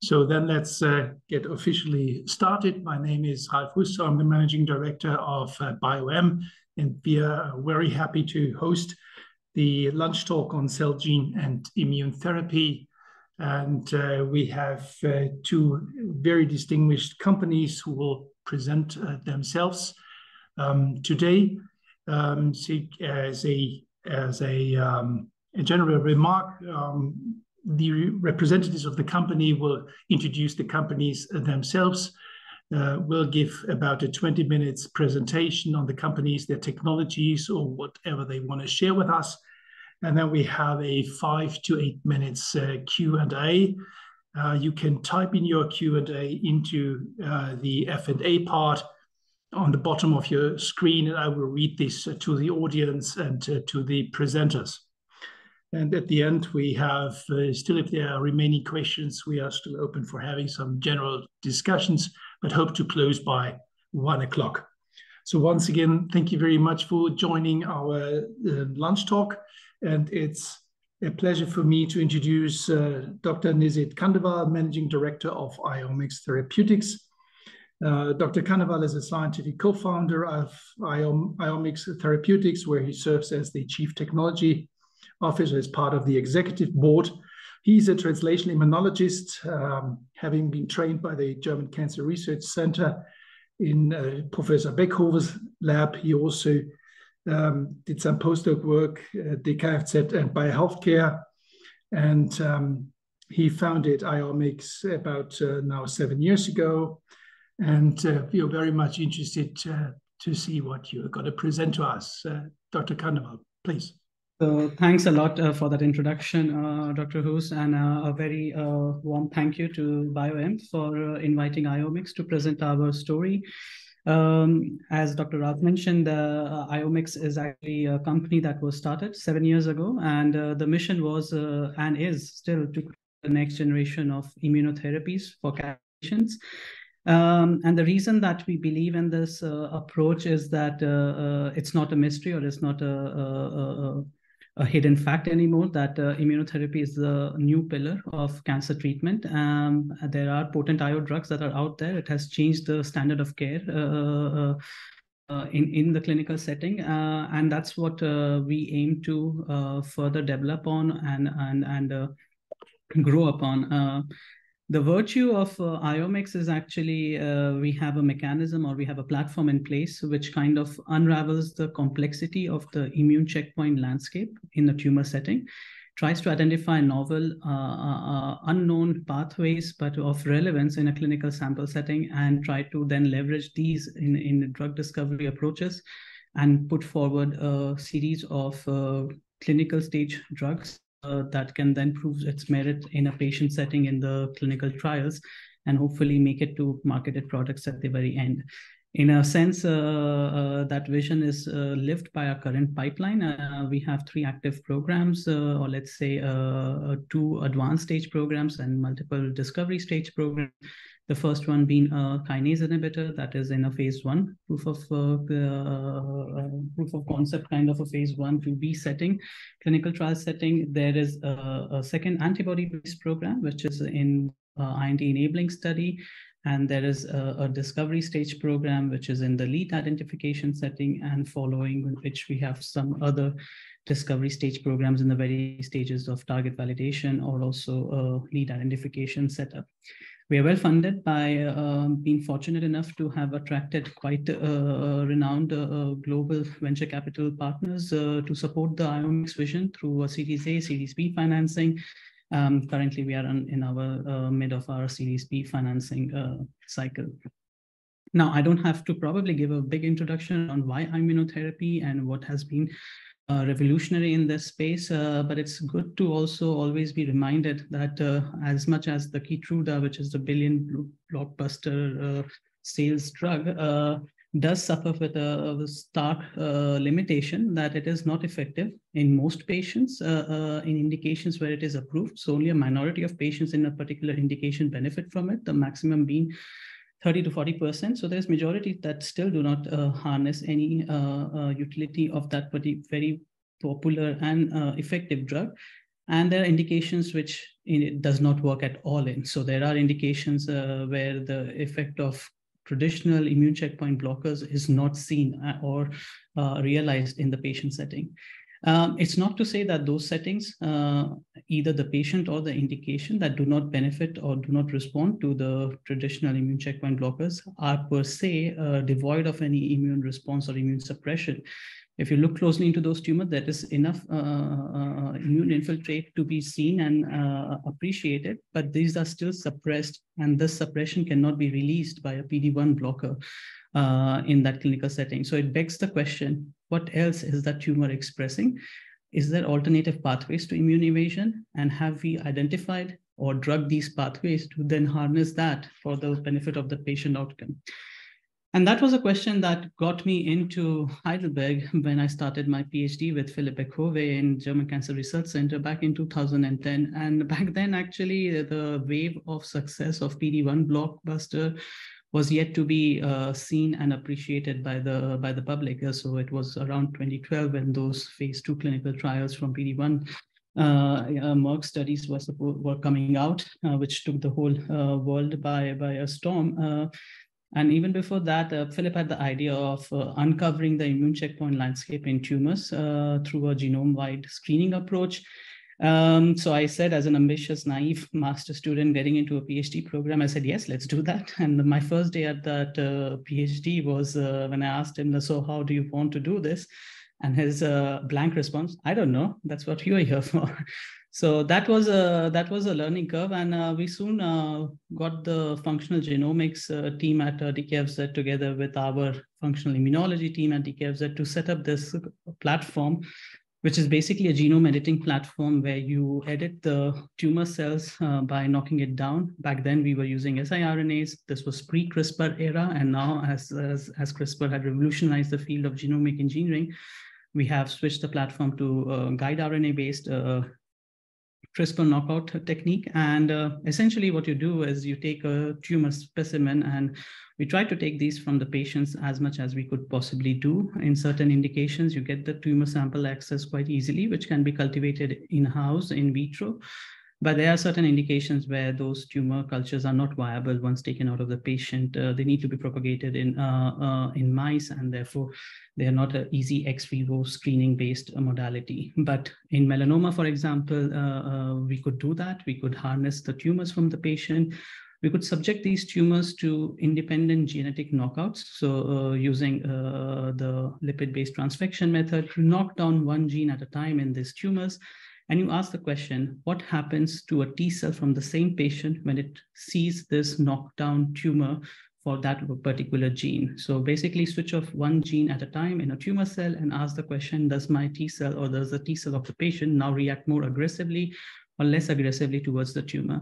So then let's get officially started. My name is Ralf Russo. I'm the Managing Director of BioM, and we are very happy to host the lunch talk on cell, gene, and immune therapy. And we have two very distinguished companies who will present themselves today. As a general remark, the representatives of the company will introduce the companies themselves. We'll give about a 20 minutes presentation on the companies, their technologies, or whatever they want to share with us. And then we have a 5 to 8 minutes Q&A. You can type in your Q&A into the F&A part on the bottom of your screen, and I will read this to the audience and to the presenters. And at the end, we have still, if there are remaining questions, we are still open for having some general discussions, but hope to close by 1 o'clock. So once again, thank you very much for joining our lunch talk. And it's a pleasure for me to introduce Dr. Nisit Khandelwal, Managing Director of Therapeutics. Dr. Khandelwal is a scientific co-founder of Therapeutics, where he serves as the Chief Technology Officer as part of the executive board. He's a translational immunologist, having been trained by the German Cancer Research Center in Professor Beckhofer's lab. He also did some postdoc work at the KFZ and BioHealthcare, and he founded IOMIX about now 7 years ago. And we are very much interested to see what you're going to present to us. Dr. Khandelwal, please. So thanks a lot for that introduction, Dr. Hoos, and a very warm thank you to BioM for inviting IOMIX to present our story. As Dr. Ralf mentioned, IOMIX is actually a company that was started 7 years ago, and the mission was and is still to create the next generation of immunotherapies for patients. And the reason that we believe in this approach is that it's not a mystery, or it's not a hidden fact anymore, that immunotherapy is the new pillar of cancer treatment. There are potent IO drugs that are out there. It has changed the standard of care in the clinical setting, and that's what we aim to further develop on and grow upon. The virtue of IOMIX is actually we have a mechanism, or we have a platform in place which kind of unravels the complexity of the immune checkpoint landscape in the tumor setting, tries to identify novel unknown pathways but of relevance in a clinical sample setting, and try to then leverage these in drug discovery approaches and put forward a series of clinical stage drugs that can then prove its merit in a patient setting in the clinical trials, and hopefully make it to marketed products at the very end. In a sense, that vision is lived by our current pipeline. We have 3 active programs, or let's say 2 advanced stage programs and multiple discovery stage programs. The first one being a kinase inhibitor that is in a phase 1 proof of concept, kind of a phase 1/2b setting, clinical trial setting. There is a second antibody-based program, which is in IND enabling study. And there is a discovery stage program, which is in the lead identification setting, and following which we have some other discovery stage programs in the very stages of target validation, or also lead identification setup. We are well funded by being fortunate enough to have attracted quite renowned global venture capital partners to support the IOMIX vision through a Series A, Series B financing. Currently, we are in our mid of our Series B financing cycle. Now, I don't have to probably give a big introduction on why immunotherapy and what has been revolutionary in this space, but it's good to also always be reminded that as much as the Keytruda, which is the billion blockbuster sales drug, does suffer with a stark limitation that it is not effective in most patients in indications where it is approved. So only a minority of patients in a particular indication benefit from it, the maximum being 30 to 40%. So there's majority that still do not harness any utility of that very popular and effective drug. And there are indications which it does not work at all in. So there are indications where the effect of traditional immune checkpoint blockers is not seen or realized in the patient setting. It's not to say that those settings, either the patient or the indication that do not benefit or do not respond to the traditional immune checkpoint blockers are per se devoid of any immune response or immune suppression. If you look closely into those tumors, there is enough immune infiltrate to be seen and appreciated, but these are still suppressed, and this suppression cannot be released by a PD-1 blocker in that clinical setting. So it begs the question, what else is that tumor expressing? Is there alternative pathways to immune evasion? And have we identified or drugged these pathways to then harness that for the benefit of the patient outcome? And that was a question that got me into Heidelberg when I started my PhD with Philipp Eckhove in German Cancer Research Center back in 2010. And back then, actually, the wave of success of PD-1 blockbuster was yet to be seen and appreciated by the public. So it was around 2012 when those phase 2 clinical trials from PD-1 Merck studies were coming out, which took the whole world by a storm. And even before that, Philip had the idea of uncovering the immune checkpoint landscape in tumors through a genome-wide screening approach. So I said, as an ambitious, naive master student getting into a PhD program, I said, yes, let's do that. And my first day at that PhD was when I asked him, so how do you want to do this? And his blank response, I don't know. That's what you are here for. So that was a learning curve, and we soon got the functional genomics team at DKFZ together with our functional immunology team at DKFZ to set up this platform, which is basically a genome editing platform where you edit the tumor cells by knocking it down. Back then, we were using siRNAs. This was pre-CRISPR era, and now as CRISPR had revolutionized the field of genomic engineering, we have switched the platform to guide RNA-based CRISPR knockout technique. And essentially what you do is you take a tumor specimen, and we try to take these from the patients as much as we could possibly do. In certain indications, you get the tumor sample access quite easily, which can be cultivated in-house, in vitro. But there are certain indications where those tumor cultures are not viable once taken out of the patient. They need to be propagated in mice, and therefore they are not an easy ex vivo screening-based modality. But in melanoma, for example, we could do that. We could harness the tumors from the patient. We could subject these tumors to independent genetic knockouts. So using the lipid-based transfection method, you knock down one gene at a time in these tumors. And you ask the question, what happens to a T cell from the same patient when it sees this knockdown tumor for that particular gene? So basically switch off one gene at a time in a tumor cell and ask the question, does my T cell or does the T cell of the patient now react more aggressively or less aggressively towards the tumor?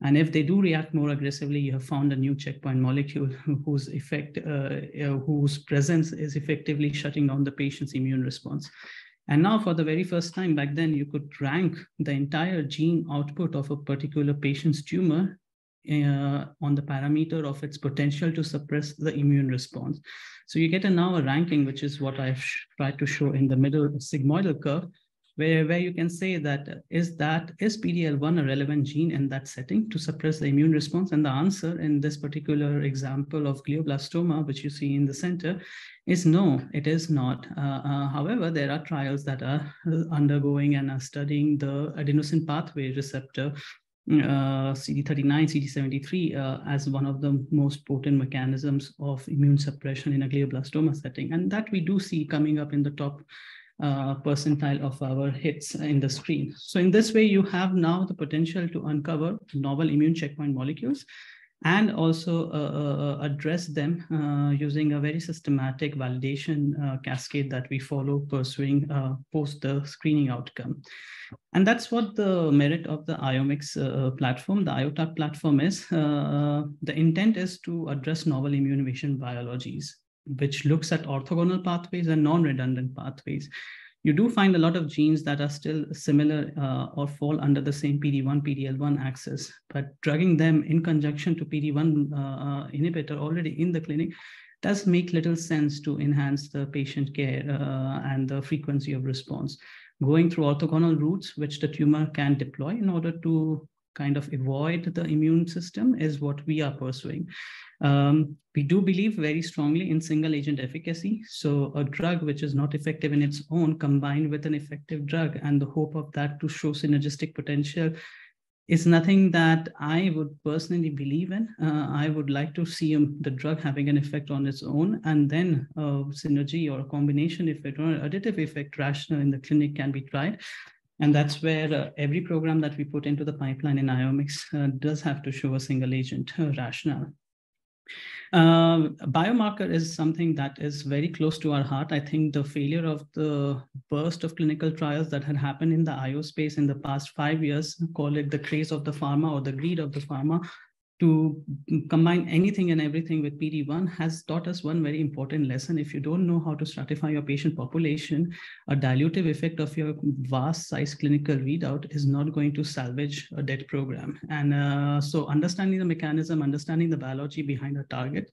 And if they do react more aggressively, you have found a new checkpoint molecule whose presence is effectively shutting down the patient's immune response. And now for the very first time, back then, you could rank the entire gene output of a particular patient's tumor on the parameter of its potential to suppress the immune response. So you get now a ranking, which is what I've tried to show in the middle sigmoidal curve, where you can say that is PD-L1 a relevant gene in that setting to suppress the immune response? And the answer in this particular example of glioblastoma, which you see in the center, is no, it is not. However, there are trials that are undergoing and are studying the adenosine pathway receptor, CD39, CD73, as one of the most potent mechanisms of immune suppression in a glioblastoma setting. And that we do see coming up in the top percentile of our hits in the screen. So in this way, you have now the potential to uncover novel immune checkpoint molecules and also address them using a very systematic validation cascade that we follow pursuing post the screening outcome. And that's what the merit of the IOMIX platform, the IOTAC platform is. The intent is to address novel immune evasion biologies, which looks at orthogonal pathways and non-redundant pathways. You do find a lot of genes that are still similar or fall under the same PD-1, PD-L1 axis, but drugging them in conjunction to PD-1 inhibitor already in the clinic does make little sense to enhance the patient care and the frequency of response. going through orthogonal routes, which the tumor can deploy in order to kind of avoid the immune system, is what we are pursuing. We do believe very strongly in single agent efficacy. So a drug which is not effective in its own combined with an effective drug, and the hope of that to show synergistic potential, is nothing that I would personally believe in. I would like to see the drug having an effect on its own, and then synergy or a combination effect or an additive effect rational in the clinic can be tried. And that's where every program that we put into the pipeline in Iomics does have to show a single agent rationale. Biomarker is something that is very close to our heart. I think the failure of the burst of clinical trials that had happened in the IO space in the past 5 years, call it the craze of the pharma or the greed of the pharma, to combine anything and everything with PD-1 has taught us one very important lesson. If you don't know how to stratify your patient population, a dilutive effect of your vast size clinical readout is not going to salvage a dead program. And so understanding the mechanism, understanding the biology behind a target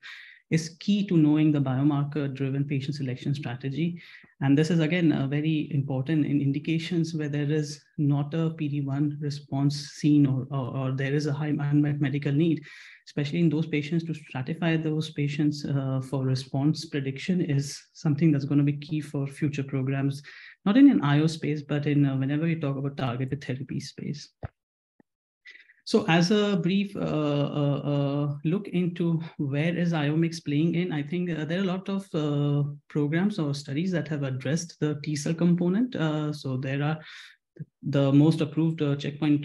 is key to knowing the biomarker-driven patient selection strategy. And this is, again, very important in indications where there is not a PD-1 response seen or there is a high unmet medical need, especially in those patients. To stratify those patients for response prediction is something that's going to be key for future programs, not in an IO space, but in whenever we talk about targeted therapy space. So as a brief look into where is Iomics playing in, I think there are a lot of programs or studies that have addressed the T-cell component. So there are the most approved checkpoint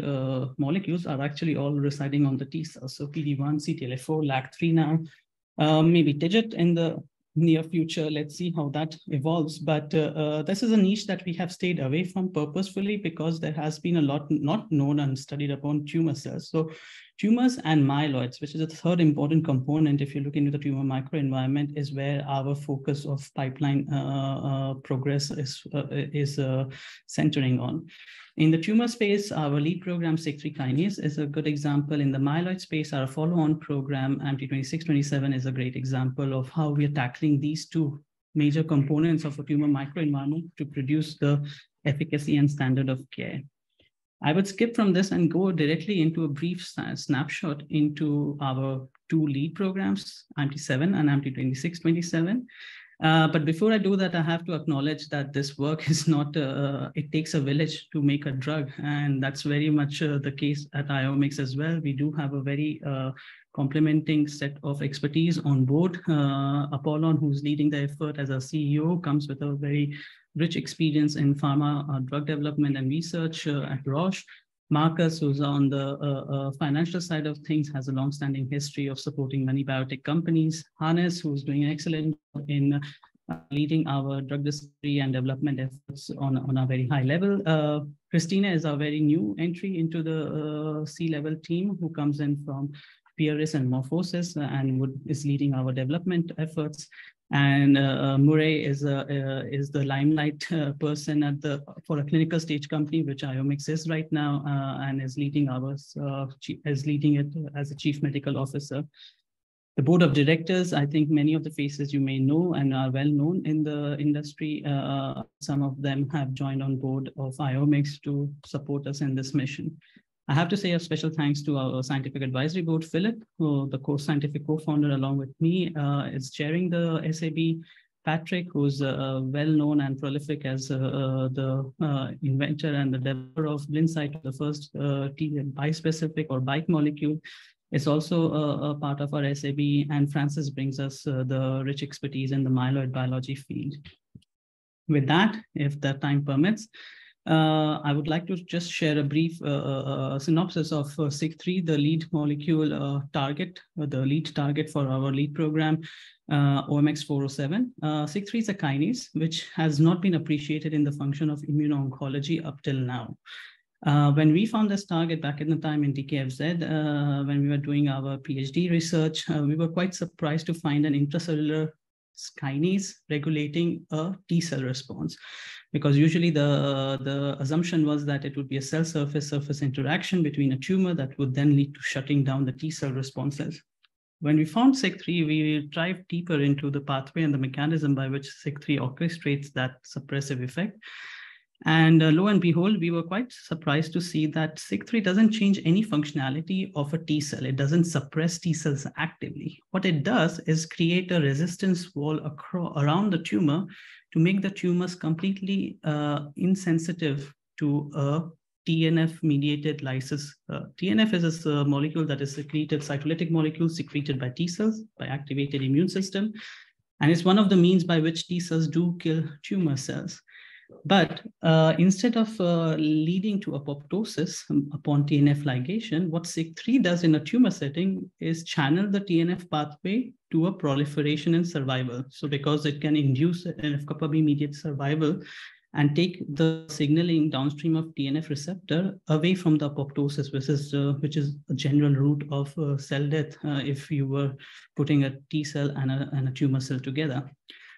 molecules are actually all residing on the T-cells. So PD-1, CTLA-4, LAG-3 now, maybe TIGIT in the near future. Let's see how that evolves. But this is a niche that we have stayed away from purposefully because there has been a lot not known and studied upon tumor cells. So tumors and myeloids, which is a third important component if you look into the tumor microenvironment, is where our focus of pipeline progress is centering on. In the tumor space, our lead program, SIG3 kinase, is a good example. In the myeloid space, our follow-on program, MT2627, is a great example of how we are tackling these two major components of a tumor microenvironment to produce the efficacy and standard of care. I would skip from this and go directly into a brief snapshot into our two lead programs, MT7 and MT2627. But before I do that, I have to acknowledge that this work is not, it takes a village to make a drug. And that's very much the case at Iomics as well. We do have a very complementing set of expertise on board. Apollon, who's leading the effort as our CEO, comes with a very rich experience in pharma drug development and research at Roche. Marcus, who's on the financial side of things, has a long-standing history of supporting many biotech companies. Hannes, who's doing an excellent job in leading our drug discovery and development efforts on a very high level. Christina is our very new entry into the C-level team, who comes in from PRS and Morphosis and is leading our development efforts. And Murray is the limelight person for a clinical stage company, which Iomics is right now, and is leading it as a chief medical officer. The board of directors, I think many of the faces you may know and are well known in the industry. Some of them have joined on board of Iomics to support us in this mission. I have to say a special thanks to our scientific advisory board, Philip, who the scientific co-founder along with me is chairing the SAB. Patrick, who's well-known and prolific as the inventor and the developer of Blincyto, the first bispecific or BiTE molecule, is also a part of our SAB. And Francis brings us the rich expertise in the myeloid biology field. With that, if the time permits, I would like to just share a brief synopsis of SIG3, the lead molecule target, the lead target for our lead program, OMX407. SIG3 is a kinase which has not been appreciated in the function of immuno-oncology up till now. When we found this target back in the time in DKFZ, when we were doing our PhD research, we were quite surprised to find an intracellular kinase regulating a T-cell response. Because usually the assumption was that it would be a cell surface interaction between a tumor that would then lead to shutting down the T-cell responses. When we found SIG3, we dived deeper into the pathway and the mechanism by which SIG3 orchestrates that suppressive effect. And lo and behold, we were quite surprised to see that SIG3 doesn't change any functionality of a T cell. It doesn't suppress T cells actively. What it does is create a resistance wall around the tumor to make the tumors completely insensitive to a TNF-mediated lysis. TNF is a molecule that is secreted, cytolytic molecule secreted by T cells, by activated immune system. And it's one of the means by which T cells do kill tumor cells. But instead of leading to apoptosis upon TNF ligation, what SIG3 does in a tumor setting is channel the TNF pathway to a proliferation and survival. So because it can induce NF-kappa B mediated survival and take the signaling downstream of TNF receptor away from the apoptosis, which is a general route of cell death if you were putting a T cell and a tumor cell together.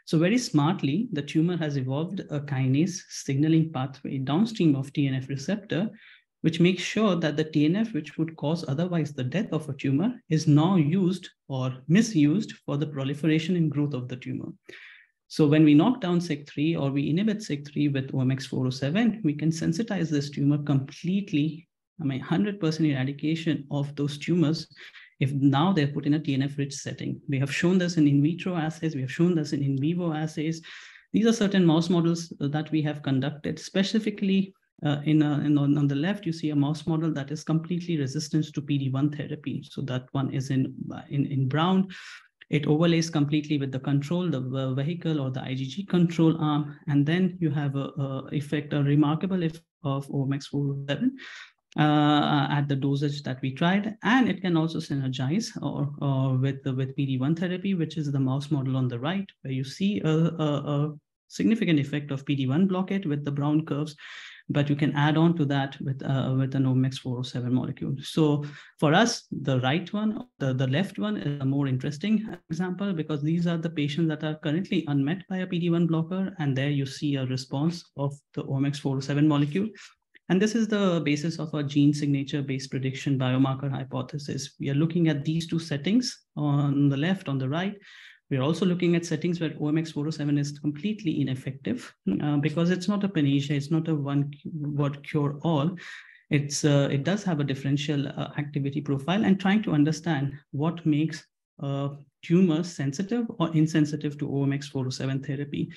So very smartly, the tumor has evolved a kinase signaling pathway downstream of TNF receptor, which makes sure that the TNF, which would cause otherwise the death of a tumor, is now used or misused for the proliferation and growth of the tumor. So when we knock down SIG3 or we inhibit SIG3 with OMX407, we can sensitize this tumor completely, 100% eradication of those tumors if now they're put in a TNF-rich setting. We have shown this in vitro assays. We have shown this in vivo assays. These are certain mouse models that we have conducted. Specifically, on the left, you see a mouse model that is completely resistant to PD-1 therapy. So that one is in brown. It overlays completely with the control, the vehicle or the IgG control arm. And then you have a remarkable effect of OMX407. At the dosage that we tried, and it can also synergize with PD-1 therapy, which is the mouse model on the right, where you see a significant effect of PD-1 blockade with the brown curves, but you can add on to that with an OMX407 molecule. So for us, the right one, the left one is a more interesting example because these are the patients that are currently unmet by a PD-1 blocker, and there you see a response of the OMX407 molecule. And this is the basis of our gene signature-based prediction biomarker hypothesis. We are looking at these two settings on the left, on the right. We're also looking at settings where OMX407 is completely ineffective because it's not a panacea, it's not a one-word cure-all. It does have a differential activity profile, and trying to understand what makes tumors sensitive or insensitive to OMX407 therapy.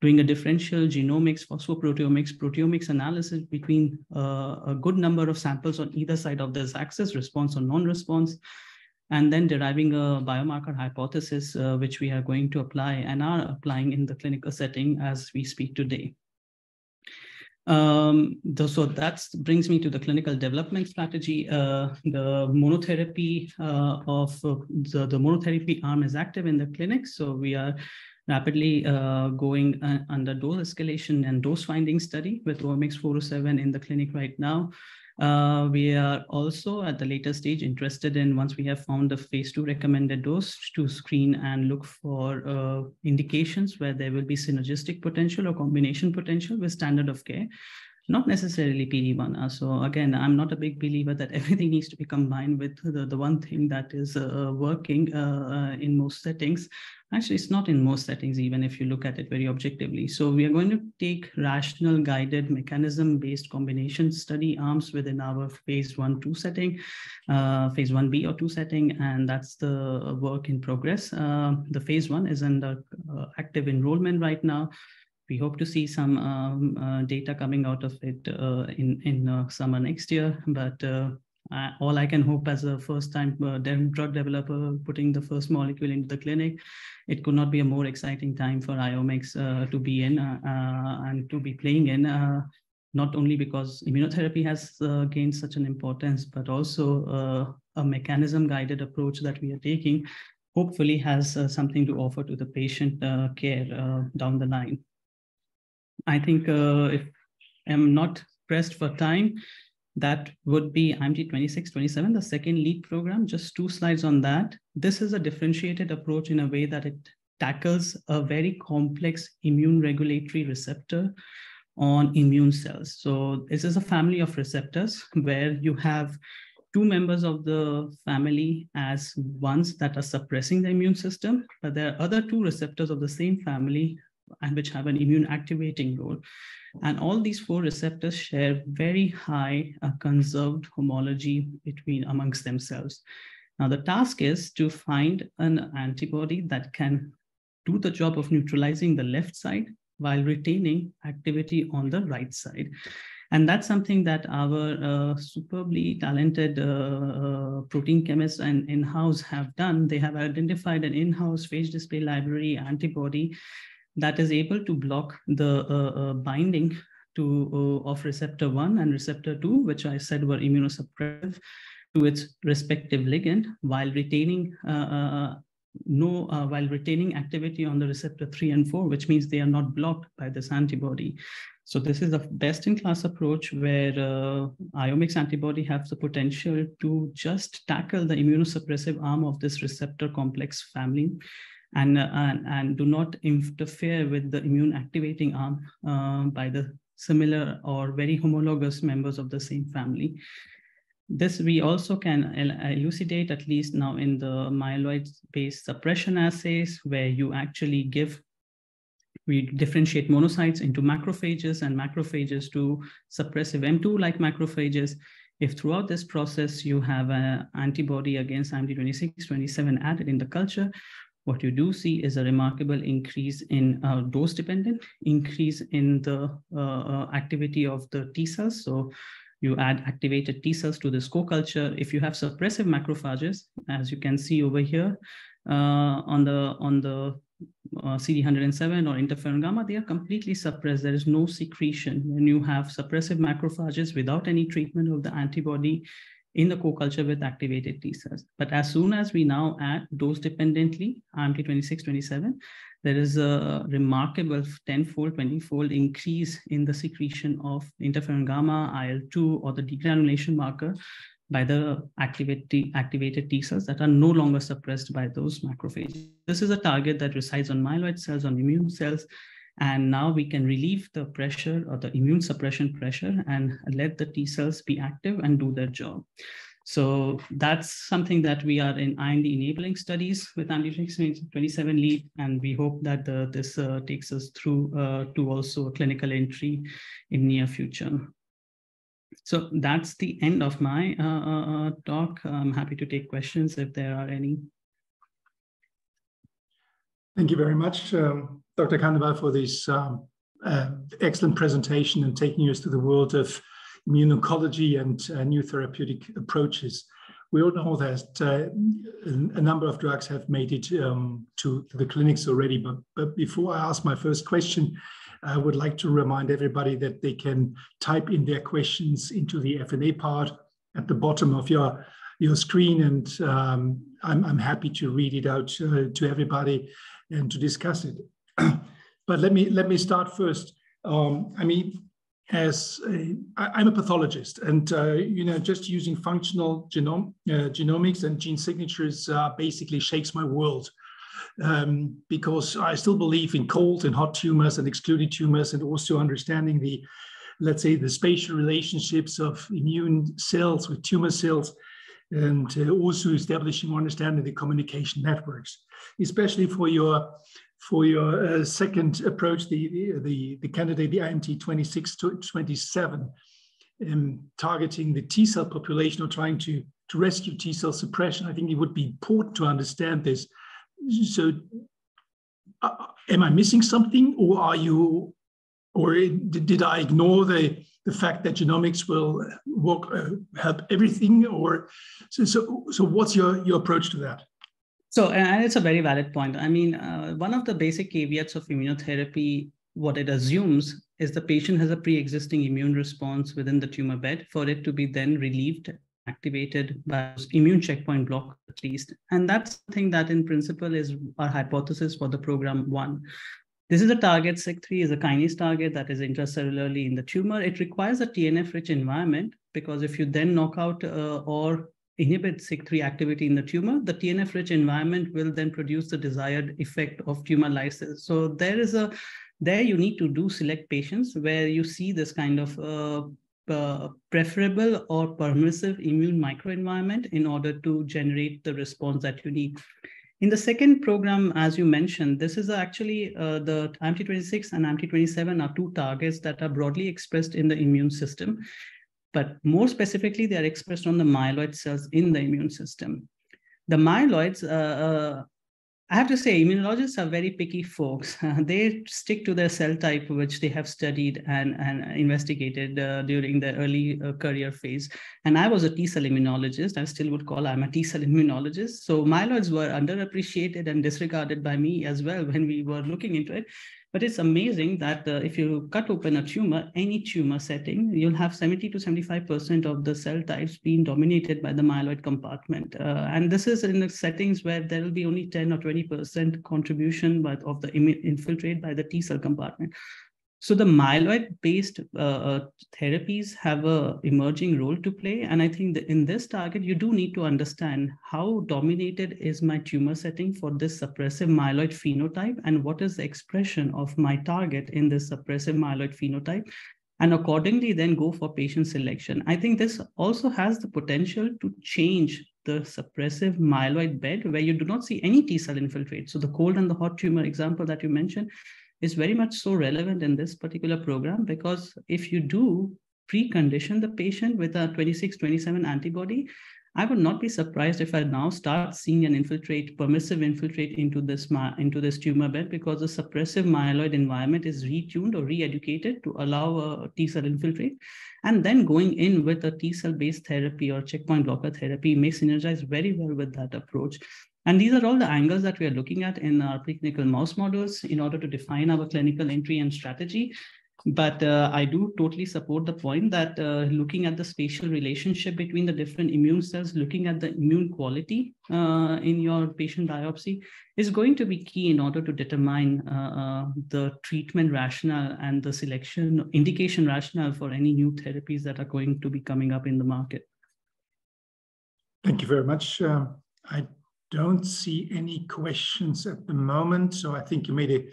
Doing a differential genomics, proteomics analysis between a good number of samples on either side of this axis, response or non-response, and then deriving a biomarker hypothesis, which we are going to apply and are applying in the clinical setting as we speak today. So that brings me to the clinical development strategy. The monotherapy the monotherapy arm is active in the clinic, so we are rapidly going under dose escalation and dose finding study with OMX407 in the clinic right now. We are also at the later stage interested in, once we have found the phase 2 recommended dose, to screen and look for indications where there will be synergistic potential or combination potential with standard of care. Not necessarily PD-1. So again, I'm not a big believer that everything needs to be combined with the one thing that is working in most settings. Actually, it's not in most settings, even if you look at it very objectively. So we are going to take rational guided mechanism-based combination study arms within our phase 1-2 setting, phase 1B or 2 setting, and that's the work in progress. The phase 1 is under active enrollment right now. We hope to see some data coming out of it in summer next year, but all I can hope as a first-time drug developer putting the first molecule into the clinic, it could not be a more exciting time for IOMX to be in and to be playing in, not only because immunotherapy has gained such an importance, but also a mechanism-guided approach that we are taking hopefully has something to offer to the patient care down the line. I think if I'm not pressed for time, that would be IMT 2627, the second lead program. Just 2 slides on that. This is a differentiated approach in a way that it tackles a very complex immune regulatory receptor on immune cells. So this is a family of receptors where you have 2 members of the family as ones that are suppressing the immune system, but there are other 2 receptors of the same family and which have an immune activating role. And all these 4 receptors share very high conserved homology amongst themselves. Now, the task is to find an antibody that can do the job of neutralizing the left side while retaining activity on the right side. And that's something that our superbly talented protein chemists and in-house have done. They have identified an in-house phage display library antibody that is able to block the binding of receptor 1 and receptor 2, which I said were immunosuppressive, to its respective ligand, while retaining activity on the receptor 3 and 4, which means they are not blocked by this antibody. So this is a best-in-class approach where Iomics antibody has the potential to just tackle the immunosuppressive arm of this receptor complex family and do not interfere with the immune activating arm by the similar or very homologous members of the same family. This we also can elucidate, at least now in the myeloid-based suppression assays, where you actually we differentiate monocytes into macrophages and macrophages to suppressive M2-like macrophages. If throughout this process you have an antibody against IMD2627 added in the culture, what you do see is a remarkable increase in dose-dependent increase in the activity of the T cells. So you add activated T cells to this co-culture. If you have suppressive macrophages, as you can see over here on the CD107 or interferon gamma, they are completely suppressed. There is no secretion. When you have suppressive macrophages without any treatment of the antibody in the co-culture with activated T cells. But as soon as we now add dose-dependently IMD2627, there is a remarkable 10-fold, 20-fold increase in the secretion of interferon gamma, IL-2, or the degranulation marker by the activated T cells that are no longer suppressed by those macrophages. This is a target that resides on myeloid cells, on immune cells, and now we can relieve the pressure or the immune suppression pressure and let the T cells be active and do their job. So that's something that we are in IND enabling studies with IMD2627 lead, and we hope that this takes us through to also a clinical entry in near future. So that's the end of my talk. I'm happy to take questions if there are any. Thank you very much, Dr. Khandelwal, for this excellent presentation and taking us to the world of immuno-oncology and new therapeutic approaches. We all know that a number of drugs have made it to the clinics already, but before I ask my first question, I would like to remind everybody that they can type in their questions into the F&A part at the bottom of your screen, and I'm happy to read it out to everybody and to discuss it. But let me start first. I mean, I'm a pathologist, and just using functional genomics and gene signatures basically shakes my world. Because I still believe in cold and hot tumors and excluded tumors, and also understanding the, let's say, the spatial relationships of immune cells with tumor cells, and also establishing or understanding the communication networks, especially for your second approach, the candidate, the IMT2627, targeting the T cell population or trying to rescue T cell suppression. I think it would be important to understand this. So, am I missing something, or did I ignore the fact that genomics will help everything, or so what's your approach to that? So, and it's a very valid point. I mean, one of the basic caveats of immunotherapy, what it assumes is the patient has a pre-existing immune response within the tumor bed for it to be then relieved, activated by immune checkpoint block at least. And that's something that in principle is our hypothesis for the program 1. This is a target, SIG3 is a kinase target that is intracellularly in the tumor. It requires a TNF-rich environment, because if you then knock out or inhibit SIG3 activity in the tumor, the TNF-rich environment will then produce the desired effect of tumor lysis. So there you need to select patients where you see this kind of preferable or permissive immune microenvironment in order to generate the response that you need. In the second program, as you mentioned, this is actually the IMT26 and IMT27 are two targets that are broadly expressed in the immune system, but more specifically, they are expressed on the myeloid cells in the immune system. The myeloids, I have to say, immunologists are very picky folks. They stick to their cell type, which they have studied and investigated during their early career phase. And I was a T-cell immunologist. I still would call I'm a T-cell immunologist. So myeloids were underappreciated and disregarded by me as well when we were looking into it. But it's amazing that if you cut open a tumor, any tumor setting, you'll have 70 to 75% of the cell types being dominated by the myeloid compartment. And this is in the settings where there will be only 10 or 20% contribution of the infiltrate by the T cell compartment. So the myeloid-based therapies have an emerging role to play. And I think that in this target, you do need to understand how dominated is my tumor setting for this suppressive myeloid phenotype, and what is the expression of my target in this suppressive myeloid phenotype, and accordingly then go for patient selection. I think this also has the potential to change the suppressive myeloid bed where you do not see any T cell infiltrate. So the cold and the hot tumor example that you mentioned is very much so relevant in this particular program, because if you do precondition the patient with a 26-27 antibody, I would not be surprised if I now start seeing an permissive infiltrate into this tumor bed, because the suppressive myeloid environment is retuned or re-educated to allow a T cell infiltrate. And then going in with a T cell based therapy or checkpoint blocker therapy may synergize very well with that approach. And these are all the angles that we are looking at in our preclinical mouse models in order to define our clinical entry and strategy. But I do totally support the point that looking at the spatial relationship between the different immune cells, looking at the immune quality in your patient biopsy is going to be key in order to determine the treatment rationale and the selection indication rationale for any new therapies that are going to be coming up in the market. Thank you very much. I don't see any questions at the moment, so I think you made a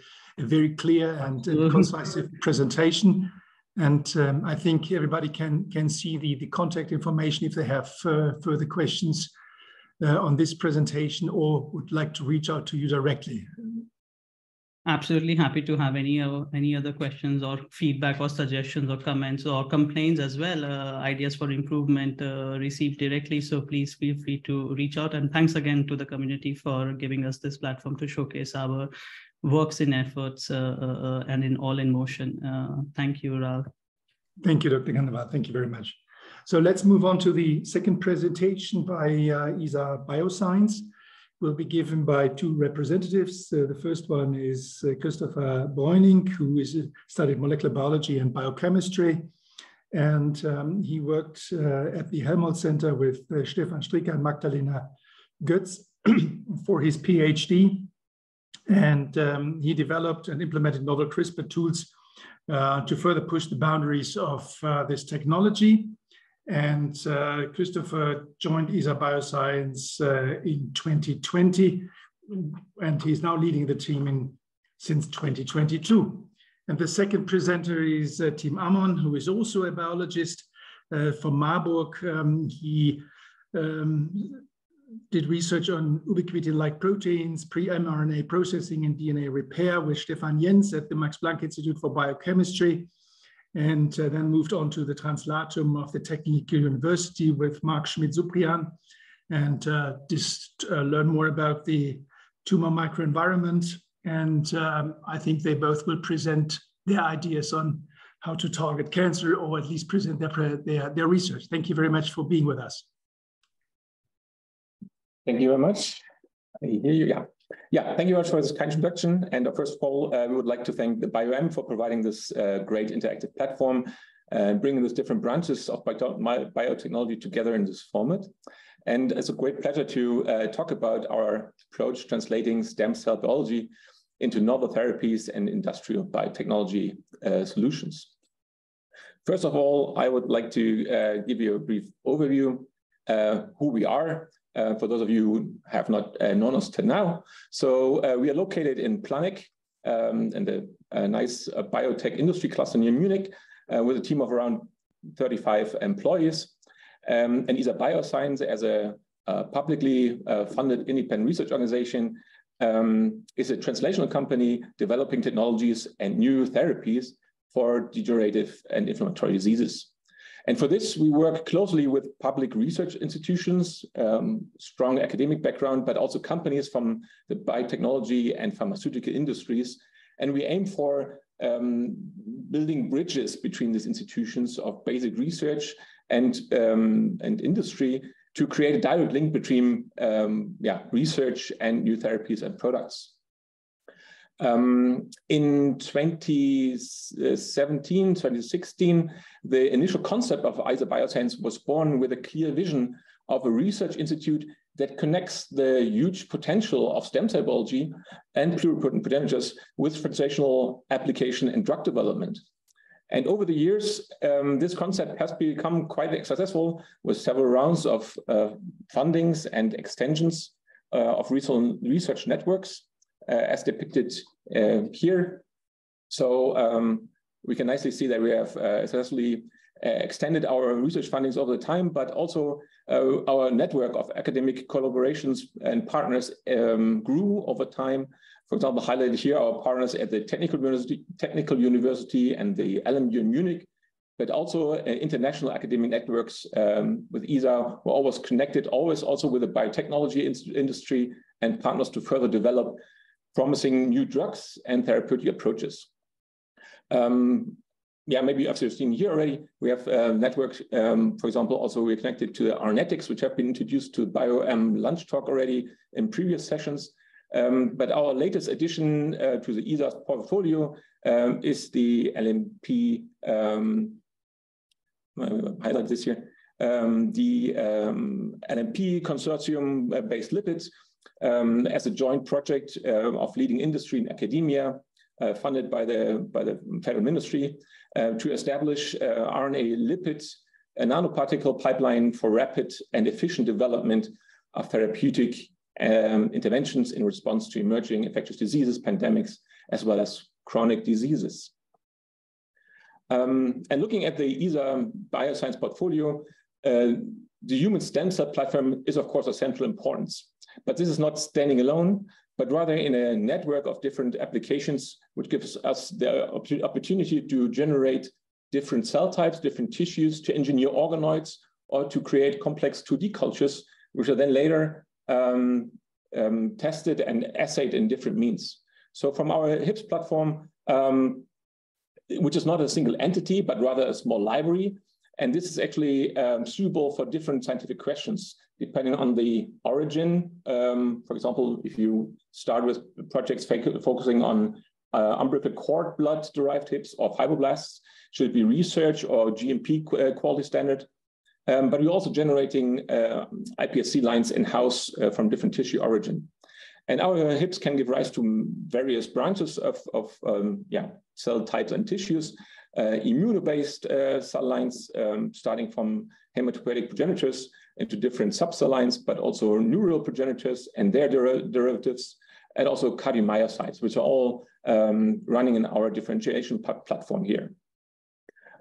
very clear and concise presentation. And I think everybody can see the contact information if they have further questions on this presentation or would like to reach out to you directly. Absolutely happy to have any other questions or feedback or suggestions or comments or complaints as well, ideas for improvement received directly. So please feel free to reach out. And thanks again to the community for giving us this platform to showcase our works in efforts and in all in motion. Thank you, Ralph. Thank you, Dr. Khandelwal. Thank you very much. So let's move on to the second presentation by ISAR Bioscience. Will be given by two representatives. The first one is Christopher Bräuning, who studied molecular biology and biochemistry. And he worked at the Helmholtz Center with Stefan Stricker and Magdalena Götz for his PhD. And he developed and implemented novel CRISPR tools to further push the boundaries of this technology. And Christopher joined ISAR Bioscience in 2020, and he's now leading the team since 2022. And the second presenter is Tim Ammon, who is also a biologist from Marburg. He did research on ubiquitin-like proteins, pre-mRNA processing and DNA repair with Stefan Jens at the Max Planck Institute for Biochemistry. And then moved on to the Translatum of the Technical University with Mark Schmidt-Suprian, and just learn more about the tumor microenvironment. And I think they both will present their ideas on how to target cancer, or at least present their research. Thank you very much for being with us. Thank you very much. I hear you, yeah. Yeah, thank you very much for this kind introduction. And first of all, we would like to thank the BioM for providing this great interactive platform, bringing these different branches of biotechnology together in this format. And it's a great pleasure to talk about our approach translating stem cell biology into novel therapies and industrial biotechnology solutions. First of all, I would like to give you a brief overview who we are. For those of you who have not known us till now. So we are located in Planegg, in the nice biotech industry cluster near Munich, with a team of around 35 employees. And ISAR Bioscience, as a publicly funded independent research organization, is a translational company developing technologies and new therapies for degenerative and inflammatory diseases. And for this, we work closely with public research institutions, strong academic background, but also companies from the biotechnology and pharmaceutical industries. And we aim for building bridges between these institutions of basic research and industry to create a direct link between research and new therapies and products. In 2017, 2016, the initial concept of ISAR Bioscience was born with a clear vision of a research institute that connects the huge potential of stem cell biology and pluripotent progenitors with translational application and drug development. And over the years, this concept has become quite successful with several rounds of fundings and extensions of research networks, as depicted here. So we can nicely see that we have successfully extended our research fundings over the time, but also our network of academic collaborations and partners grew over time. For example, highlighted here, our partners at the Technical University and the LMU in Munich, but also international academic networks with ISAR. We're always connected, always also with the biotechnology industry and partners to further develop promising new drugs and therapeutic approaches. Maybe as you've seen here already, we have networks, for example, also we're connected to the RNetics, which have been introduced to BioM Lunchtalk already in previous sessions. But our latest addition to the ISAR portfolio is the LNP, highlight this here, the LNP consortium-based lipids as a joint project of leading industry and academia, funded by the Federal Ministry to establish RNA lipids, a nanoparticle pipeline for rapid and efficient development of therapeutic interventions in response to emerging infectious diseases, pandemics, as well as chronic diseases. And looking at the ISAR Bioscience portfolio, the human stem cell platform is, of course, of central importance. But this is not standing alone, but rather in a network of different applications, which gives us the opportunity to generate different cell types, different tissues, to engineer organoids, or to create complex 2D cultures, which are then later tested and assayed in different means. So from our HIPS platform, which is not a single entity, but rather a small library, and this is actually suitable for different scientific questions, depending on the origin. For example, if you start with projects focusing on umbilical cord blood-derived HIPS or fibroblasts, should it be research or GMP quality standard? But we're also generating iPSC lines in-house from different tissue origin. And our HIPS can give rise to various branches of cell types and tissues, immuno-based cell lines, starting from hematopoietic progenitors into different subcell lines, but also neural progenitors and their derivatives, and also cardiomyocytes, which are all running in our differentiation platform here.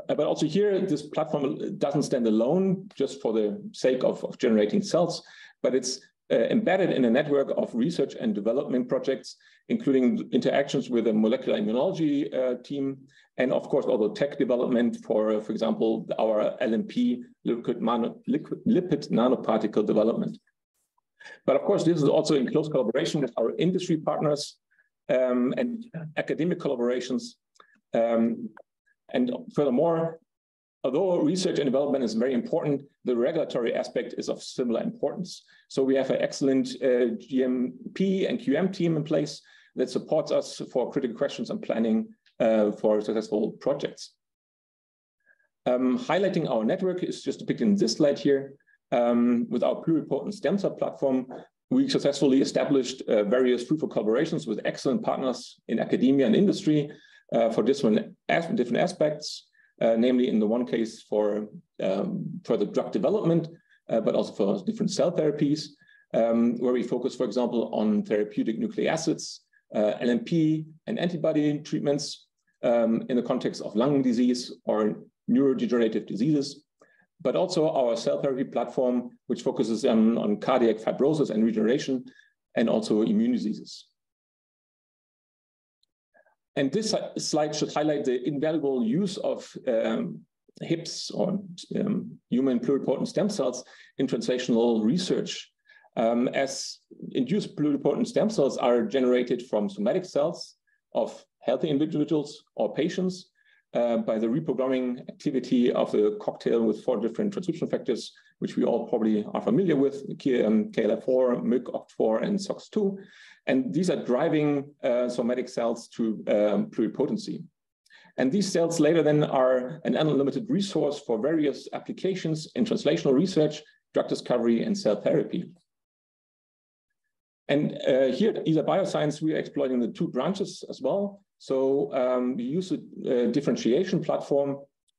But also here, this platform doesn't stand alone just for the sake of generating cells, but it's embedded in a network of research and development projects, including interactions with a molecular immunology team, and of course, also tech development for example, our LNP lipid nanoparticle development. But of course, this is also in close collaboration with our industry partners and academic collaborations. And furthermore, although research and development is very important, the regulatory aspect is of similar importance. So we have an excellent GMP and QM team in place that supports us for critical questions and planning for successful projects. Highlighting our network is just depicted in this slide here. With our pluripotent stem cell platform, we successfully established various fruitful collaborations with excellent partners in academia and industry for different aspects, namely in the one case for the drug development, but also for different cell therapies, where we focus, for example, on therapeutic nucleic acids, LNP and antibody treatments in the context of lung disease or neurodegenerative diseases, but also our cell therapy platform, which focuses on cardiac fibrosis and regeneration, and also immune diseases. And this slide should highlight the invaluable use of HIPs, or human pluripotent stem cells, in translational research. As induced pluripotent stem cells are generated from somatic cells of healthy individuals or patients by the reprogramming activity of a cocktail with 4 different transcription factors, which we all probably are familiar with, KLF4, MYC, OCT4, and SOX2. And these are driving somatic cells to pluripotency. And these cells later then are an unlimited resource for various applications in translational research, drug discovery, and cell therapy. And here at ISAR Bioscience, we are exploiting the 2 branches as well. So we use a differentiation platform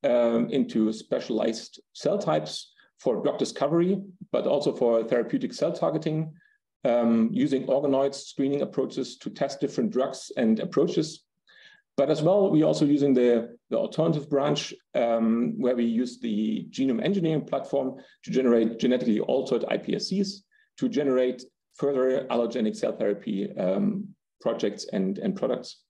into specialized cell types for drug discovery, but also for therapeutic cell targeting, using organoid screening approaches to test different drugs and approaches. But as well, we're also using the alternative branch where we use the genome engineering platform to generate genetically altered iPSCs to generate further allogenic cell therapy projects and products.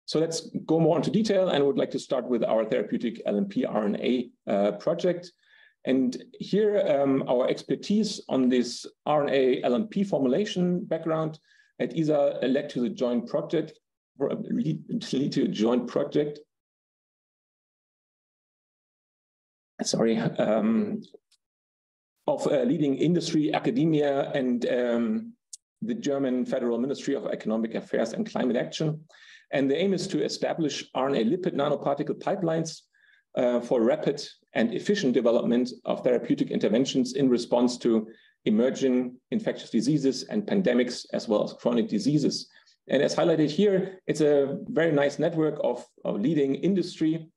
So let's go more into detail, and I would like to start with our therapeutic LNP RNA project. And here, our expertise on this RNA LNP formulation background at ISAR led to the joint project, lead to a joint project. Sorry, of leading industry, academia, and the German Federal Ministry of Economic Affairs and Climate Action. And the aim is to establish RNA lipid nanoparticle pipelines for rapid and efficient development of therapeutic interventions in response to emerging infectious diseases and pandemics, as well as chronic diseases. And as highlighted here, it's a very nice network of leading industry,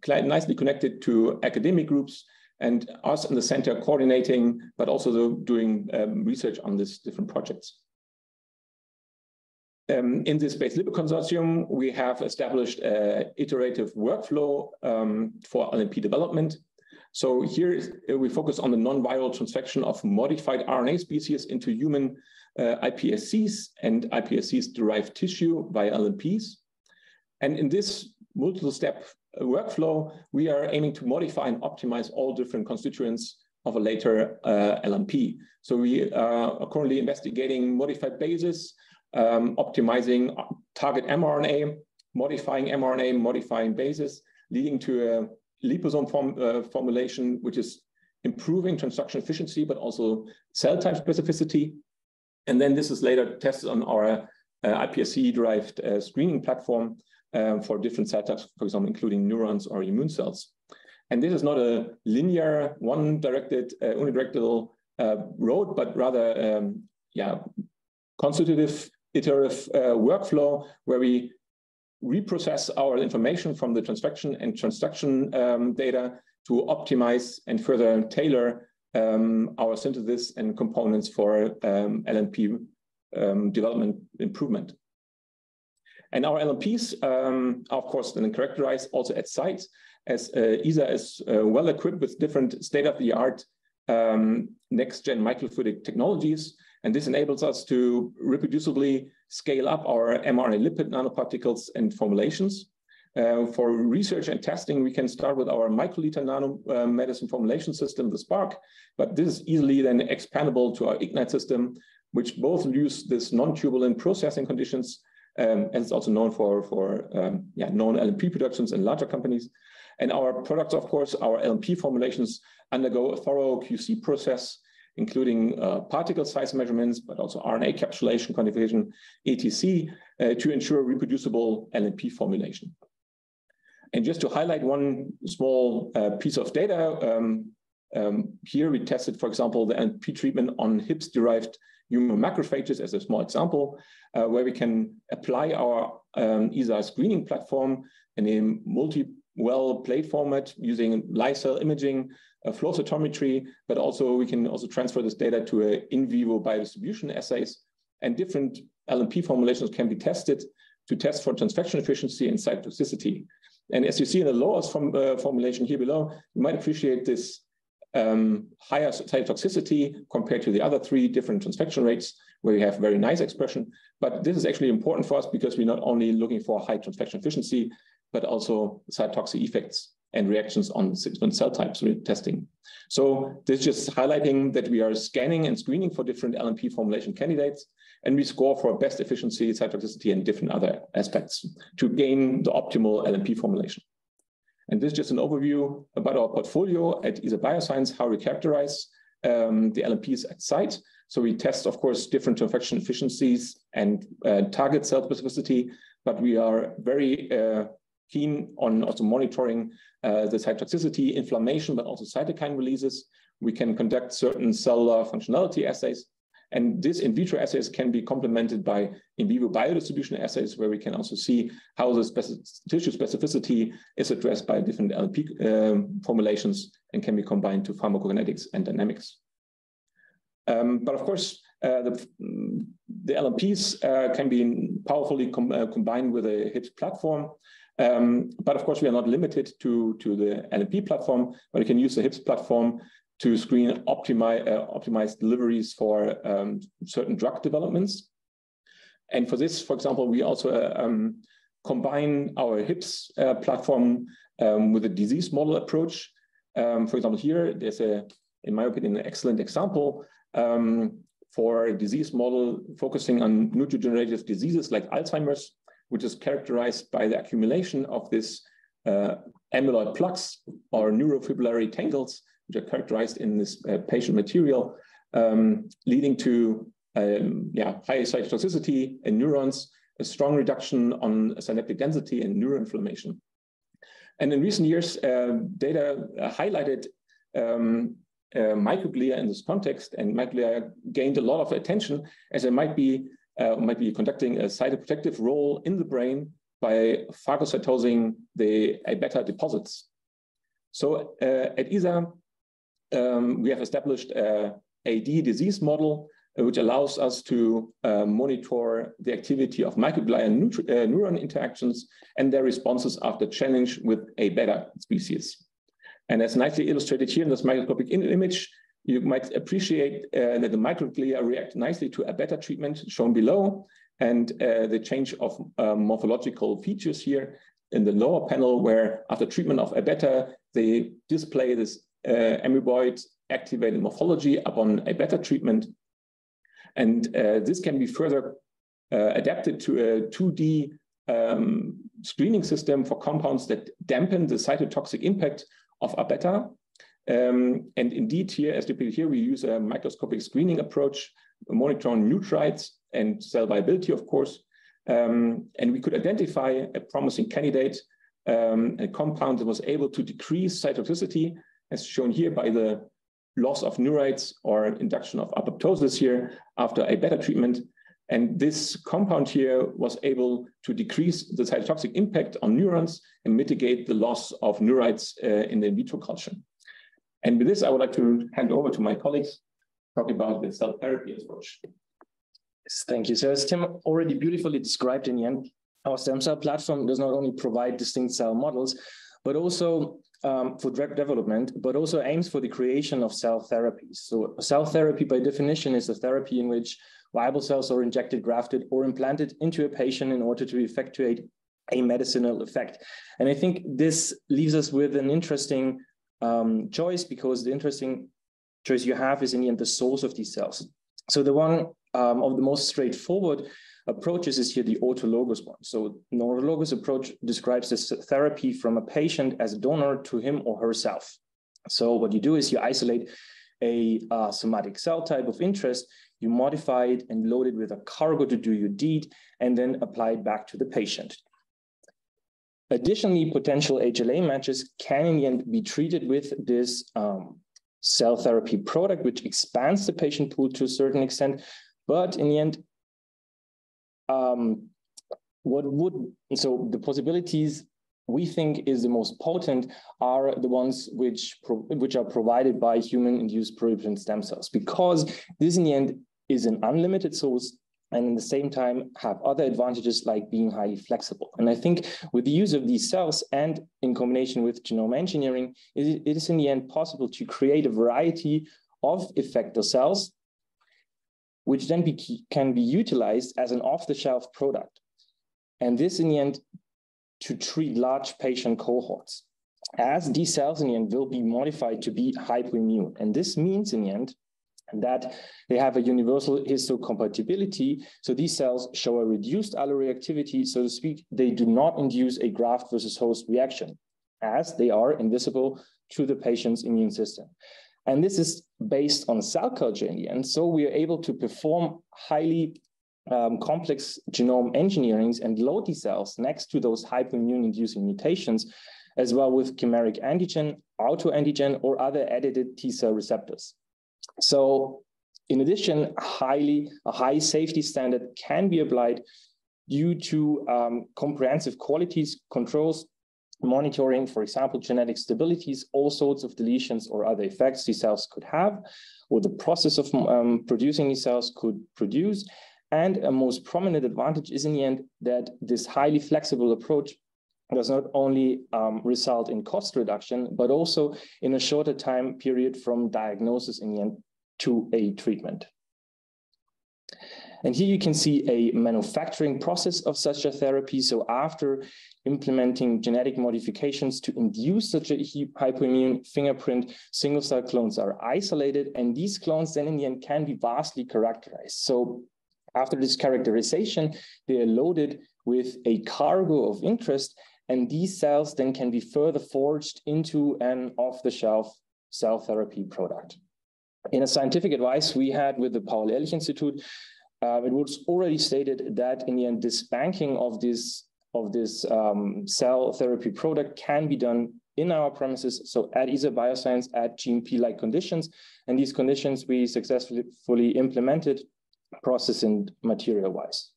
nicely connected to academic groups, and us in the center coordinating, but also doing research on these different projects. In this Space Lipid Consortium, we have established an iterative workflow for LNP development. So here we focus on the non-viral transfection of modified RNA species into human iPSCs and iPSCs-derived tissue via LNPs. And in this multiple-step workflow, we are aiming to modify and optimize all different constituents of a later LNP. So we are currently investigating modified bases, optimizing target mRNA, modifying bases, leading to a liposome formulation, which is improving transduction efficiency, but also cell type specificity. And then this is later tested on our iPSC-derived screening platform for different cell types, for example, including neurons or immune cells. And this is not a linear, unidirectional road, but rather, constitutive, iterative workflow where we reprocess our information from the transfection and transduction data to optimize and further tailor our synthesis and components for LNP development improvement. And our LNPs are, of course, then characterized also at site, as ISAR is well equipped with different state-of-the-art next-gen microfluidic technologies. And this enables us to reproducibly scale up our mRNA lipid nanoparticles and formulations. For research and testing, we can start with our microliter nanomedicine formulation system, the SPARC, but this is easily then expandable to our Ignite system, which both use this non-tubulant processing conditions, and it's also known for known LNP productions in larger companies. And our products, of course, our LNP formulations undergo a thorough QC process, including particle size measurements, but also RNA encapsulation, quantification, etc., to ensure reproducible LNP formulation. And just to highlight one small piece of data, here we tested, for example, the LNP treatment on HIPS-derived human macrophages as a small example, where we can apply our ISAR screening platform in a multi-well plate format using live cell imaging, flow cytometry, but also we can also transfer this data to in vivo biodistribution assays, and different LNP formulations can be tested to test for transfection efficiency and cytotoxicity. And as you see in the lowest formulation here below, you might appreciate this higher cytotoxicity compared to the other three different transfection rates, where you have very nice expression. But this is actually important for us because we're not only looking for high transfection efficiency, but also cytotoxic effects and reactions on different cell types we're testing. So this is just highlighting that we are scanning and screening for different LNP formulation candidates, and we score for best efficiency, cytotoxicity, and different other aspects to gain the optimal LNP formulation. And this is just an overview about our portfolio at ISAR Bioscience, how we characterize the LNPs at site. So we test, of course, different transfection efficiencies and target cell specificity, but we are very keen on also monitoring the cytotoxicity, inflammation, but also cytokine releases. We can conduct certain cellular functionality assays. And these in vitro assays can be complemented by in vivo biodistribution assays, where we can also see how the tissue specificity is addressed by different LNP formulations and can be combined to pharmacokinetics and dynamics. But of course, the LNPs can be powerfully combined with a HIPS platform. But of course, we are not limited to the LNP platform, but we can use the HIPS platform to screen optimized deliveries for certain drug developments. And for this, for example, we also combine our HIPS platform with a disease model approach. For example, here, there's in my opinion, an excellent example for a disease model focusing on neurodegenerative diseases like Alzheimer's, which is characterized by the accumulation of this amyloid plaques or neurofibrillary tangles, which are characterized in this patient material, leading to high cytotoxicity in neurons, a strong reduction on synaptic density and neuroinflammation. And in recent years, data highlighted microglia in this context, and microglia gained a lot of attention as they might be conducting a cytoprotective role in the brain by phagocytosing the A-beta deposits. So at ISAR, we have established a AD disease model, which allows us to monitor the activity of microglia and neuron interactions and their responses after challenge with A-beta species. And as nicely illustrated here in this microscopic image, you might appreciate that the microglia react nicely to A-beta treatment shown below, and the change of morphological features here in the lower panel, where after treatment of A-beta, they display this amoeboid activated morphology upon A-beta treatment. And this can be further adapted to a 2D screening system for compounds that dampen the cytotoxic impact of A-beta. And indeed here, as depicted here, we use a microscopic screening approach, monitoring neutrites and cell viability, of course. And we could identify a promising candidate, a compound that was able to decrease cytotoxicity, as shown here by the loss of neurites or induction of apoptosis here after A-beta treatment. And this compound here was able to decrease the cytotoxic impact on neurons and mitigate the loss of neurites in the in vitro culture. And with this, I would like to hand over to my colleagues talking about the cell therapy approach. Thank you. So as Tim already beautifully described in the end, our stem cell platform does not only provide distinct cell models, but also for drug development, but also aims for the creation of cell therapies. So cell therapy by definition is a therapy in which viable cells are injected, grafted, or implanted into a patient in order to effectuate a medicinal effect. And I think this leaves us with an interesting choice, because the interesting choice you have is in the end the source of these cells. So the one of the most straightforward approaches is here the autologous one. So an autologous approach describes this therapy from a patient as a donor to him or herself. So what you do is you isolate a somatic cell type of interest, you modify it and load it with a cargo to do your deed, and then apply it back to the patient. Additionally, potential HLA matches can in the end be treated with this cell therapy product, which expands the patient pool to a certain extent. But in the end, so the possibilities we think is the most potent are the ones which are provided by human-induced pluripotent stem cells, because this in the end is an unlimited source and at the same time have other advantages like being highly flexible. And I think with the use of these cells and in combination with genome engineering, it is in the end possible to create a variety of effector cells, which then can be utilized as an off-the-shelf product. And this in the end to treat large patient cohorts, as these cells in the end will be modified to be hypoimmune. And this means in the end that they have a universal histocompatibility. So these cells show a reduced alloreactivity, so to speak. They do not induce a graft versus host reaction, as they are invisible to the patient's immune system. And this is based on cell culture in the end. So we are able to perform highly complex genome engineerings and load these cells next to those hypoimmune-inducing mutations, as well with chimeric antigen, autoantigen, or other edited T-cell receptors. So in addition, a high safety standard can be applied due to comprehensive qualities controls, monitoring, for example, genetic stabilities, all sorts of deletions or other effects these cells could have, or the process of producing these cells could produce. And a most prominent advantage is in the end that this highly flexible approach does not only result in cost reduction, but also in a shorter time period from diagnosis in the end to a treatment. And here you can see a manufacturing process of such a therapy. So after implementing genetic modifications to induce such a hypoimmune fingerprint, single cell clones are isolated, and these clones then in the end can be vastly characterized. So after this characterization, they are loaded with a cargo of interest, and these cells then can be further forged into an off-the-shelf cell therapy product. In a scientific advice we had with the Paul-Ehrlich Institute, it was already stated that in the end, this banking of this cell therapy product can be done in our premises, so at ISAR Bioscience at GMP-like conditions, and these conditions we successfully implemented process and material-wise.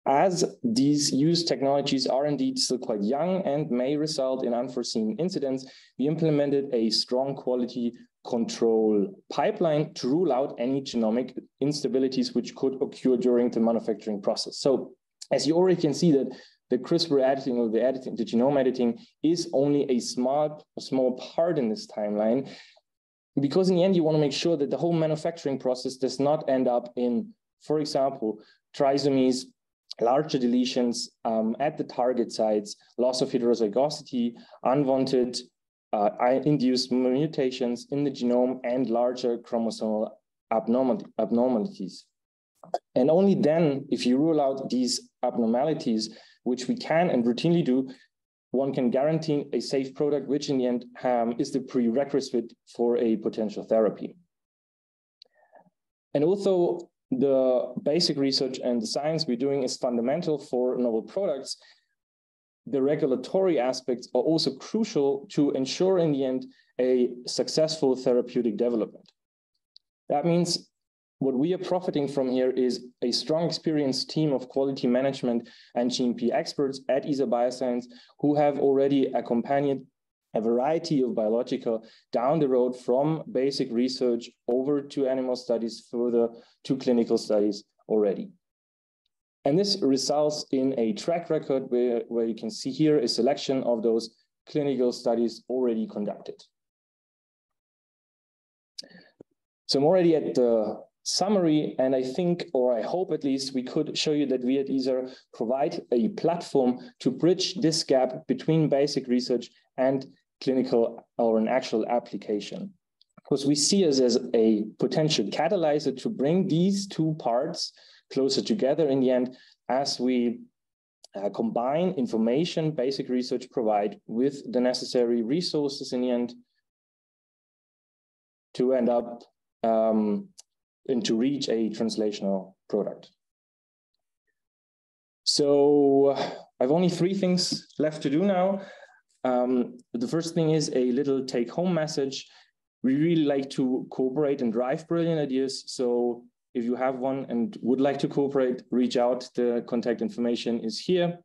As these used technologies are indeed still quite young and may result in unforeseen incidents, we implemented a strong quality control pipeline to rule out any genomic instabilities which could occur during the manufacturing process. So as you already can see that the CRISPR editing or the genome editing is only a small part in this timeline, because in the end, you want to make sure that the whole manufacturing process does not end up in, for example, trisomies, larger deletions at the target sites, loss of heterozygosity, unwanted induced mutations in the genome, and larger chromosomal abnormalities. And only then, if you rule out these abnormalities, which we can and routinely do, one can guarantee a safe product, which in the end is the prerequisite for a potential therapy. And although the basic research and the science we're doing is fundamental for novel products, the regulatory aspects are also crucial to ensure in the end a successful therapeutic development. That means what we are profiting from here is a strong experienced team of quality management and GMP experts at ISAR Bioscience who have already accompanied a variety of biological down the road from basic research over to animal studies, further to clinical studies already. And this results in a track record where you can see here a selection of those clinical studies already conducted. So I'm already at the summary, and I think, or I hope at least, we could show you that we at ISAR provide a platform to bridge this gap between basic research and clinical or an actual application. Because we see us as a potential catalyzer to bring these two parts closer together in the end, as we combine information basic research provide with the necessary resources in the end to end up and to reach a translational product. So I've only 3 things left to do now. The first thing is a little take-home message. We really like to cooperate and drive brilliant ideas. So if you have one and would like to cooperate, reach out. The contact information is here.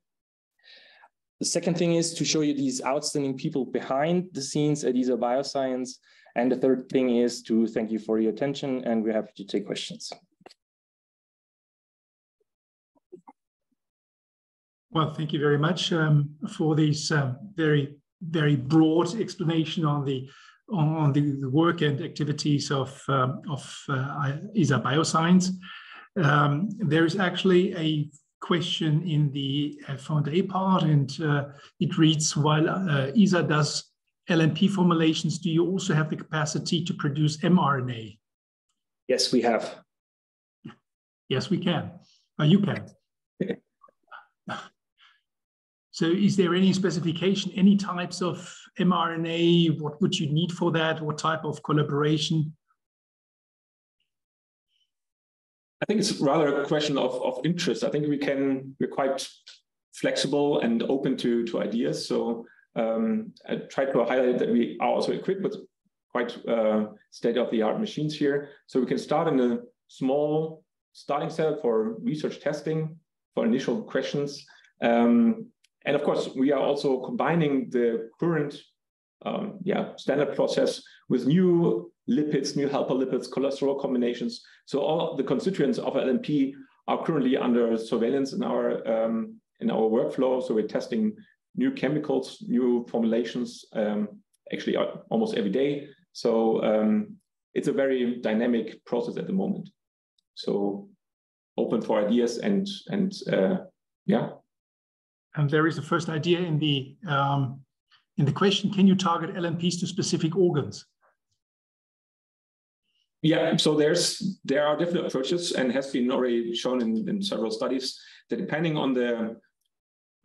The second thing is to show you these outstanding people behind the scenes at ISAR Bioscience. And the third thing is to thank you for your attention, and we're happy to take questions. Well, thank you very much for this very, very broad explanation on the work and activities of ISAR Bioscience. There is actually a question in the F&A part, and it reads, while ISAR does LNP formulations, do you also have the capacity to produce mRNA? Yes, we have. Yes, we can. You can. So is there any specification, any types of mRNA? What would you need for that? What type of collaboration? I think it's rather a question of interest. I think we're quite flexible and open to ideas. So I tried to highlight that we are also equipped with quite state-of-the-art machines here. So we can start in a small starting set for research testing, for initial questions. And of course, we are also combining the current standard process with new lipids, new helper lipids, cholesterol combinations. So all the constituents of LNP are currently under surveillance in our workflow. So we're testing new chemicals, new formulations, actually almost every day. So it's a very dynamic process at the moment. So open for ideas and yeah. And there is the first idea in the question: can you target LNPs to specific organs? Yeah, so there are different approaches, and has been already shown in several studies that depending on the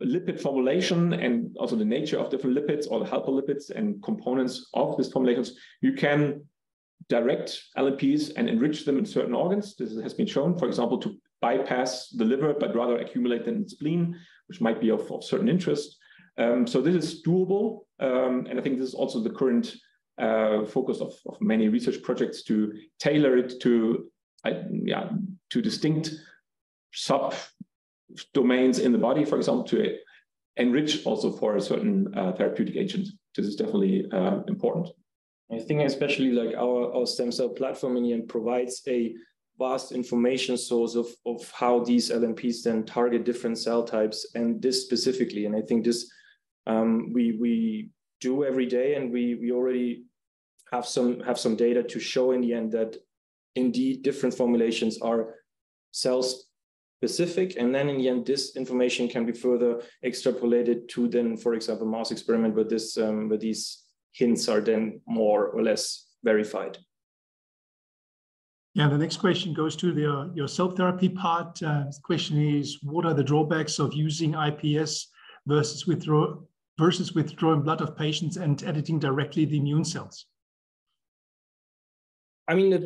lipid formulation and also the nature of different lipids or the helper lipids and components of these formulations, you can direct LNPs and enrich them in certain organs. This has been shown, for example, to bypass the liver, but rather accumulate them in the spleen, which might be of certain interest. So this is doable. And I think this is also the current focus of many research projects, to tailor it to distinct sub-domains in the body, for example, to enrich also for a certain therapeutic agent. This is definitely important. I think especially like our stem cell platform in the end provides a vast information source of how these LNPs then target different cell types, and this specifically. And I think this we do every day, and we already have some data to show in the end that indeed different formulations are cell specific, and then in the end this information can be further extrapolated to then, for example, mouse experiment where these hints are then more or less verified. Yeah, the next question goes to your cell therapy part. The question is, what are the drawbacks of using iPS versus withdrawing blood of patients and editing directly the immune cells? I mean, the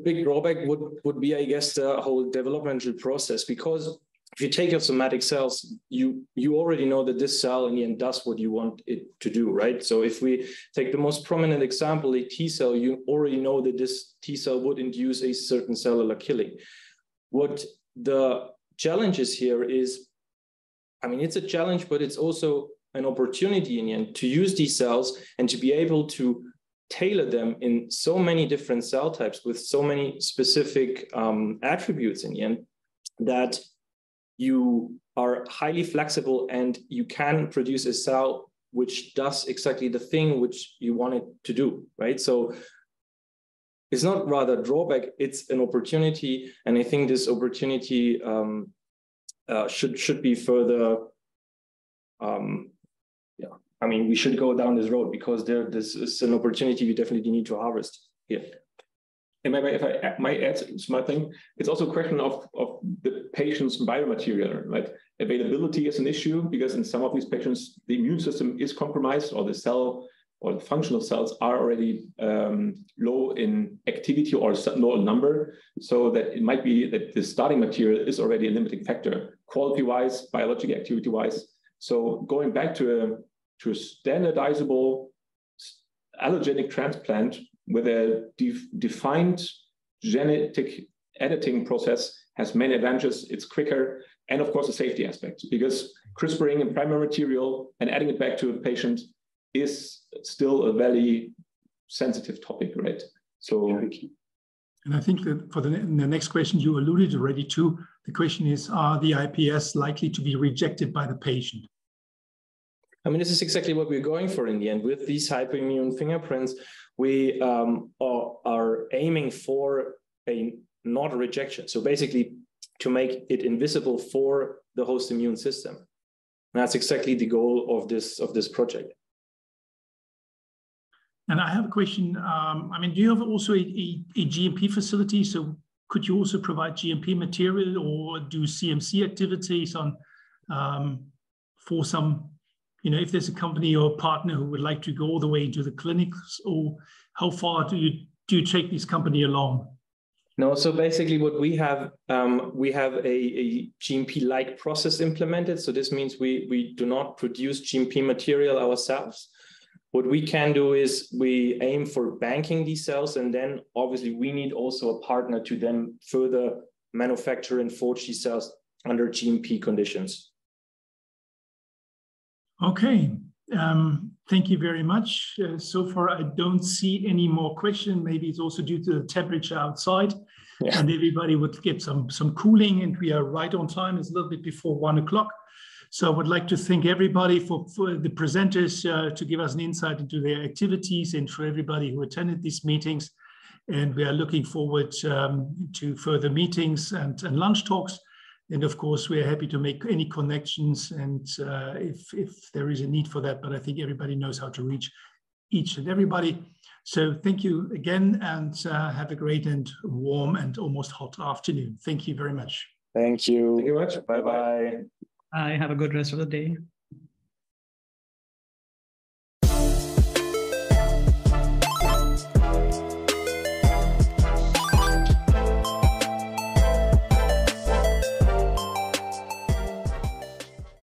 big drawback would be, I guess, the whole developmental process, because if you take your somatic cells, you already know that this cell in the end does what you want it to do, right? So if we take the most prominent example, a T cell, you already know that this T cell would induce a certain cellular killing. What the challenge is here is, I mean, it's a challenge, but it's also an opportunity in the end to use these cells and to be able to tailor them in so many different cell types with so many specific attributes in the end, that you are highly flexible and you can produce a cell which does exactly the thing which you want it to do, right? So it's not rather a drawback, it's an opportunity. And I think this opportunity should be further, I mean, we should go down this road, because this is an opportunity we definitely need to harvest here. And maybe if I might add a small thing, it's also a question of the patient's biomaterial, right? Availability is an issue, because in some of these patients, the immune system is compromised, or the cell or the functional cells are already low in activity or low in number. So that it might be that the starting material is already a limiting factor, quality-wise, biological activity-wise. So going back to a standardizable allogenic transplant with a defined genetic editing process has many advantages. It's quicker, and of course a safety aspect, because CRISPRing in primary material and adding it back to a patient is still a very sensitive topic, right? So, And I think that for the next question, you alluded already to, the question is, are the IPS likely to be rejected by the patient? I mean, this is exactly what we're going for in the end. With these hyperimmune fingerprints, we are aiming for a not rejection. So basically to make it invisible for the host immune system. And that's exactly the goal of this project. And I have a question. I mean, do you have also a GMP facility? So could you also provide GMP material or do CMC activities on for some, you know, if there's a company or a partner who would like to go all the way into the clinics, or how far do you take this company along? No, so basically what we have a GMP-like process implemented. So this means we do not produce GMP material ourselves. What we can do is we aim for banking these cells, and then obviously we need also a partner to then further manufacture and forge these cells under GMP conditions. Okay, thank you very much. So far, I don't see any more questions. Maybe it's also due to the temperature outside, and everybody would get some cooling, and we are right on time. It's a little bit before 1 o'clock. So I would like to thank everybody for the presenters to give us an insight into their activities, and for everybody who attended these meetings. And we are looking forward to further meetings and lunch talks. And of course, we are happy to make any connections, and if there is a need for that, but I think everybody knows how to reach each and everybody. So thank you again, and have a great and warm and almost hot afternoon. Thank you very much. Thank you. Thank you very much. Bye-bye. Have a good rest of the day.